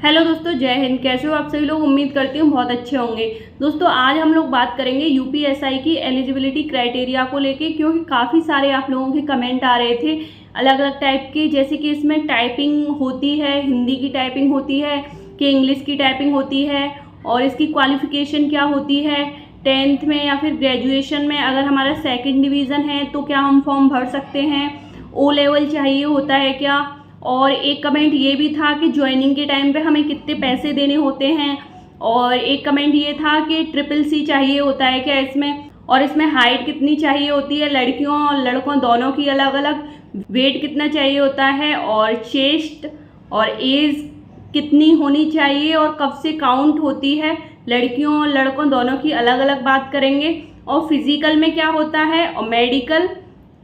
Hello दोस्तों, जय हिंद। कैसे हो आप सभी लोग? उम्मीद करती हूँ बहुत अच्छे होंगे। दोस्तों, आज हम लोग बात करेंगे यूपीएसआई की एलिजिबिलिटी क्राइटेरिया को लेके, क्योंकि काफ़ी सारे आप लोगों के कमेंट आ रहे थे अलग अलग टाइप के। जैसे कि इसमें टाइपिंग होती है, हिंदी की टाइपिंग होती है कि इंग्लिश की टाइपिंग होती है, और इसकी क्वालिफिकेशन क्या होती है, 10th में या फिर ग्रेजुएशन में अगर हमारा सेकेंड डिवीज़न है तो क्या हम फॉर्म भर सकते हैं, ओ लेवल चाहिए होता है क्या। और एक कमेंट ये भी था कि ज्वाइनिंग के टाइम पे हमें कितने पैसे देने होते हैं। और एक कमेंट ये था कि CCC चाहिए होता है क्या इसमें, और इसमें हाइट कितनी चाहिए होती है, लड़कियों और लड़कों दोनों की अलग अलग, वेट कितना चाहिए होता है, और चेस्ट और एज कितनी होनी चाहिए, और कब से काउंट होती है, लड़कियों और लड़कों दोनों की अलग अलग बात करेंगे। और फिजिकल में क्या होता है, और मेडिकल,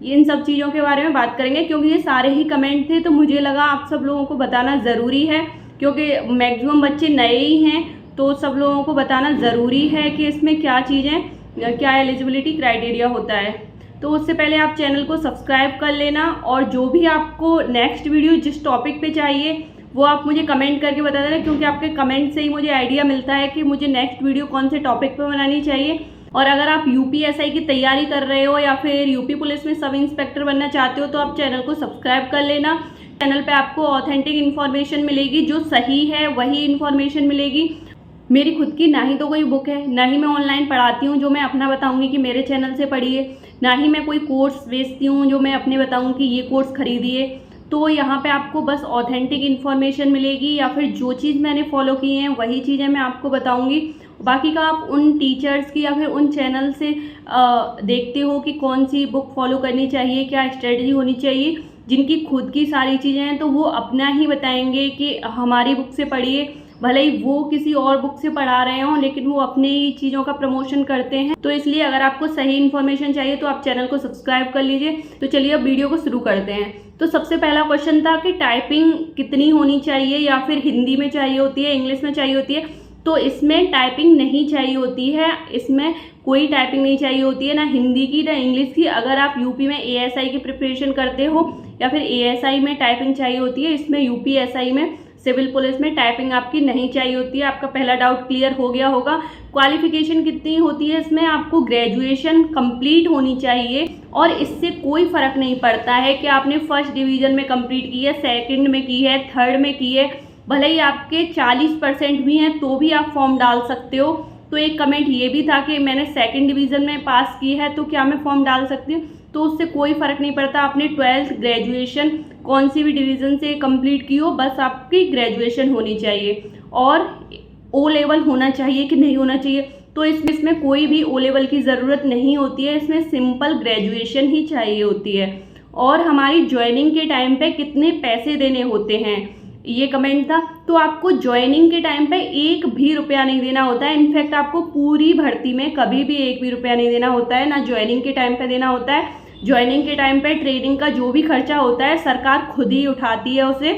इन सब चीज़ों के बारे में बात करेंगे। क्योंकि ये सारे ही कमेंट थे तो मुझे लगा आप सब लोगों को बताना ज़रूरी है, क्योंकि मैक्सिमम बच्चे नए ही हैं, तो सब लोगों को बताना ज़रूरी है कि इसमें क्या चीज़ें, क्या एलिजिबिलिटी क्राइटेरिया होता है। तो उससे पहले आप चैनल को सब्सक्राइब कर लेना, और जो भी आपको नेक्स्ट वीडियो जिस टॉपिक पे चाहिए वो आप मुझे कमेंट करके बता देना, क्योंकि आपके कमेंट से ही मुझे आइडिया मिलता है कि मुझे नेक्स्ट वीडियो कौन से टॉपिक पे बनानी चाहिए। और अगर आप यूपीएसआई की तैयारी कर रहे हो या फिर यूपी पुलिस में सब इंस्पेक्टर बनना चाहते हो तो आप चैनल को सब्सक्राइब कर लेना। चैनल पे आपको ऑथेंटिक इन्फॉर्मेशन मिलेगी, जो सही है वही इन्फॉर्मेशन मिलेगी। मेरी खुद की ना ही तो कोई बुक है, ना ही मैं ऑनलाइन पढ़ाती हूँ जो मैं अपना बताऊँगी कि मेरे चैनल से पढ़िए, ना ही मैं कोई कोर्स बेचती हूँ जो मैं अपने बताऊँ कि ये कोर्स खरीदिए। तो यहाँ पे आपको बस ऑथेंटिक इन्फॉर्मेशन मिलेगी, या फिर जो चीज़ मैंने फॉलो की है वही चीज़ें मैं आपको बताऊँगी। बाकी का आप उन टीचर्स की या फिर उन चैनल से देखते हो कि कौन सी बुक फॉलो करनी चाहिए, क्या स्ट्रेटजी होनी चाहिए। जिनकी खुद की सारी चीज़ें हैं तो वो अपना ही बताएंगे कि हमारी बुक से पढ़िए, भले ही वो किसी और बुक से पढ़ा रहे हों, लेकिन वो अपनी ही चीज़ों का प्रमोशन करते हैं। तो इसलिए अगर आपको सही इन्फॉर्मेशन चाहिए तो आप चैनल को सब्सक्राइब कर लीजिए। तो चलिए अब वीडियो को शुरू करते हैं। तो सबसे पहला क्वेश्चन था कि टाइपिंग कितनी होनी चाहिए, या फिर हिंदी में चाहिए होती है, इंग्लिश में चाहिए होती है। तो इसमें टाइपिंग नहीं चाहिए होती है, इसमें कोई टाइपिंग नहीं चाहिए होती है, ना हिंदी की ना इंग्लिश की। अगर आप यूपी में एएसआई की प्रिपरेशन करते हो या फिर एएसआई में टाइपिंग चाहिए होती है, इसमें यूपीएसआई में सिविल पुलिस में टाइपिंग आपकी नहीं चाहिए होती है। आपका पहला डाउट क्लियर हो गया होगा। क्वालिफिकेशन कितनी होती है, इसमें आपको ग्रेजुएशन कंप्लीट होनी चाहिए, और इससे कोई फ़र्क नहीं पड़ता है कि आपने फर्स्ट डिवीज़न में कंप्लीट की है, सेकंड में की है, थर्ड में की है। भले ही आपके 40% भी हैं तो भी आप फॉर्म डाल सकते हो। तो एक कमेंट ये भी था कि मैंने सेकंड डिवीज़न में पास की है तो क्या मैं फॉर्म डाल सकती हूँ। तो उससे कोई फ़र्क नहीं पड़ता, आपने 12th ग्रेजुएशन कौन सी भी डिवीज़न से कंप्लीट की हो, बस आपकी ग्रेजुएशन होनी चाहिए। और ओ लेवल होना चाहिए कि नहीं होना चाहिए, तो इसमें कोई भी ओ लेवल की ज़रूरत नहीं होती है, इसमें सिंपल ग्रेजुएशन ही चाहिए होती है। और हमारी ज्वाइनिंग के टाइम पे कितने पैसे देने होते हैं, ये कमेंट था। तो आपको ज्वाइनिंग के टाइम पे 1 भी रुपया नहीं देना होता है। इनफैक्ट आपको पूरी भर्ती में कभी भी 1 भी रुपया नहीं देना होता है, ना ज्वाइनिंग के टाइम पे देना होता है। ज्वाइनिंग के टाइम पे ट्रेनिंग का जो भी खर्चा होता है सरकार खुद ही उठाती है उसे,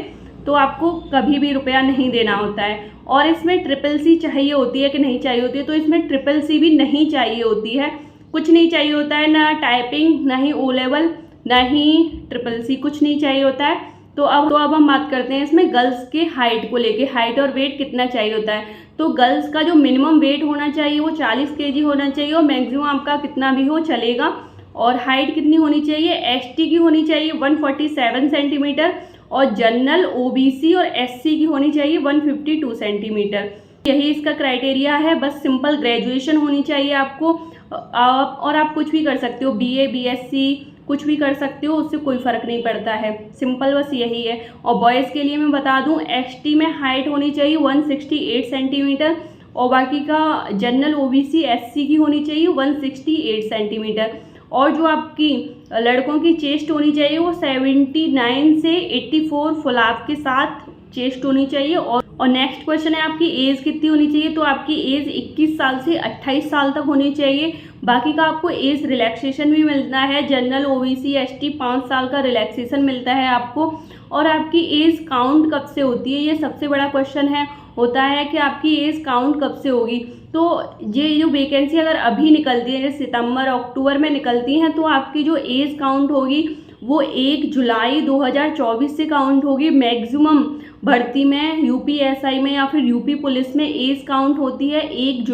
तो आपको कभी भी रुपया नहीं देना होता है। और इसमें CCC चाहिए होती है कि नहीं चाहिए होती है, तो इसमें CCC भी नहीं चाहिए होती है, कुछ नहीं चाहिए होता है, ना टाइपिंग, ना ही ओ लेवल, ना ही CCC, कुछ नहीं चाहिए होता है। तो अब हम बात करते हैं इसमें गर्ल्स के हाइट को लेके, हाइट और वेट कितना चाहिए होता है। तो गर्ल्स का जो मिनिमम वेट होना चाहिए वो 40 kg होना चाहिए, और मैक्सिमम आपका कितना भी हो चलेगा। और हाइट कितनी होनी चाहिए, ST की होनी चाहिए 147 सेंटीमीटर, और जनरल, OBC और SC की होनी चाहिए 152 सेंटीमीटर। यही इसका क्राइटेरिया है। बस सिंपल ग्रेजुएशन होनी चाहिए आपको, और आप कुछ भी कर सकते हो, BA BSc कुछ भी कर सकते हो, उससे कोई फ़र्क नहीं पड़ता है, सिंपल बस यही है। और बॉयज़ के लिए मैं बता दूं, ST में हाइट होनी चाहिए 168 सेंटीमीटर, और बाकी का जनरल, OBC SC की होनी चाहिए 168 सेंटीमीटर। और जो आपकी लड़कों की चेस्ट होनी चाहिए वो 79 से 84 फुलाव के साथ चेस्ट होनी चाहिए। और नेक्स्ट क्वेश्चन है आपकी एज कितनी होनी चाहिए। तो आपकी एज 21 साल से 28 साल तक होनी चाहिए। बाकी का आपको एज रिलैक्सेशन भी मिलता है, जनरल, OBC ST 5 साल का रिलैक्सेशन मिलता है आपको। और आपकी एज काउंट कब से होती है, ये सबसे बड़ा क्वेश्चन है, होता है कि आपकी एज काउंट कब से होगी। तो ये जो वैकेंसी अगर अभी निकलती है, जैसे सितंबर अक्टूबर में निकलती हैं, तो आपकी जो एज काउंट होगी वो 1 जुलाई 2024 से काउंट होगी मैक्सिमम। भर्ती में, यूपीएसआई में या फिर यूपी पुलिस में एज काउंट होती है 1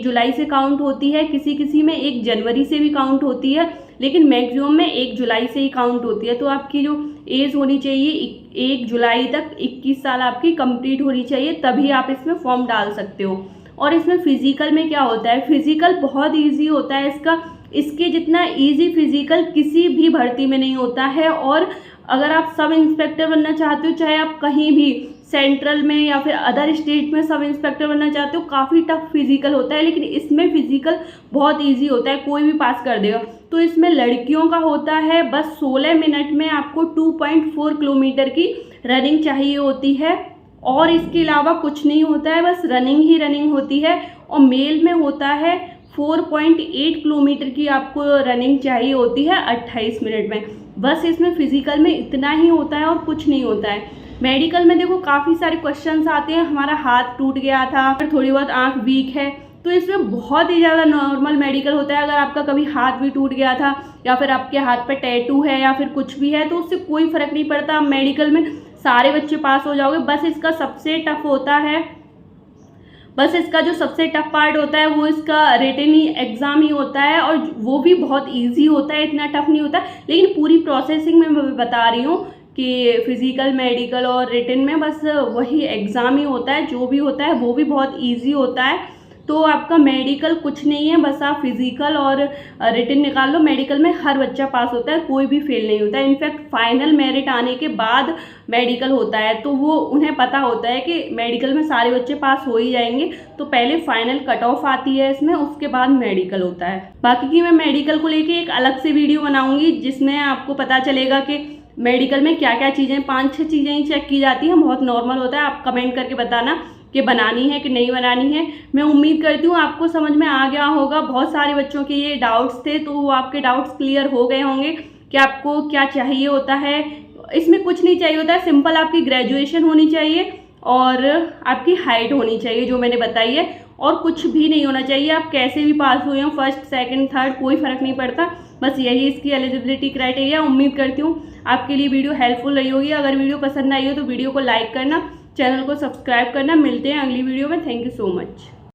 जुलाई से काउंट होती है, किसी किसी में 1 जनवरी से भी काउंट होती है, लेकिन मैक्सिमम में 1 जुलाई से ही काउंट होती है। तो आपकी जो एज होनी चाहिए 1 जुलाई तक 21 साल आपकी कंप्लीट होनी चाहिए, तभी आप इसमें फॉर्म डाल सकते हो। और इसमें फिजिकल में क्या होता है, फिजिकल बहुत ईजी होता है इसके जितना ईजी फिजिकल किसी भी भर्ती में नहीं होता है। और अगर आप सब इंस्पेक्टर बनना चाहते हो, चाहे आप कहीं भी सेंट्रल में या फिर अदर स्टेट में सब इंस्पेक्टर बनना चाहते हो, काफ़ी टफ फिजिकल होता है, लेकिन इसमें फिजिकल बहुत ईजी होता है, कोई भी पास कर देगा। तो इसमें लड़कियों का होता है बस 16 मिनट में आपको 2.4 किलोमीटर की रनिंग चाहिए होती है, और इसके अलावा कुछ नहीं होता है, बस रनिंग ही रनिंग होती है। और मेल में होता है 4.8 किलोमीटर की आपको रनिंग चाहिए होती है 28 मिनट में। बस इसमें फिजिकल में इतना ही होता है और कुछ नहीं होता है। मेडिकल में देखो काफ़ी सारे क्वेश्चंस आते हैं, हमारा हाथ टूट गया था, फिर थोड़ी बहुत आंख वीक है, तो इसमें बहुत ही ज़्यादा नॉर्मल मेडिकल होता है। अगर आपका कभी हाथ भी टूट गया था या फिर आपके हाथ पे टैटू है या फिर कुछ भी है, तो उससे कोई फ़र्क नहीं पड़ता, आप मेडिकल में सारे बच्चे पास हो जाओगे। बस इसका सबसे टफ होता है, बस इसका जो सबसे टफ पार्ट होता है वो इसका रिटन एग्ज़ाम ही होता है, और वो भी बहुत इजी होता है, इतना टफ नहीं होता। लेकिन पूरी प्रोसेसिंग में मैं बता रही हूँ कि फिजिकल, मेडिकल और रिटन में बस वही एग्ज़ाम ही होता है, जो भी होता है वो भी बहुत इजी होता है। तो आपका मेडिकल कुछ नहीं है, बस आप फिजिकल और रिटन निकाल लो। मेडिकल में हर बच्चा पास होता है, कोई भी फेल नहीं होता है। इनफैक्ट फाइनल मेरिट आने के बाद मेडिकल होता है, तो वो उन्हें पता होता है कि मेडिकल में सारे बच्चे पास हो ही जाएंगे, तो पहले फाइनल कट ऑफ आती है इसमें, उसके बाद मेडिकल होता है। बाकी की मैं मेडिकल को लेके एक अलग से वीडियो बनाऊंगी, जिसमें आपको पता चलेगा कि मेडिकल में क्या क्या चीज़ें, 5-6 चीज़ें ही चेक की जाती हैं, बहुत नॉर्मल होता है। आप कमेंट करके बताना कि बनानी है कि नहीं बनानी है। मैं उम्मीद करती हूँ आपको समझ में आ गया होगा। बहुत सारे बच्चों के ये डाउट्स थे, तो वो आपके डाउट्स क्लियर हो गए होंगे कि आपको क्या चाहिए होता है। इसमें कुछ नहीं चाहिए होता है, सिंपल आपकी ग्रेजुएशन होनी चाहिए और आपकी हाइट होनी चाहिए जो मैंने बताई है, और कुछ भी नहीं होना चाहिए। आप कैसे भी पास हुए हो, फर्स्ट, सेकंड, थर्ड, कोई फ़र्क नहीं पड़ता। बस यही इसकी एलिजिबिलिटी क्राइटेरिया। उम्मीद करती हूँ आपके लिए वीडियो हेल्पफुल रही होगी। अगर वीडियो पसंद आई हो तो वीडियो को लाइक करना, चैनल को सब्सक्राइब करना। मिलते हैं अगली वीडियो में। Thank you so much.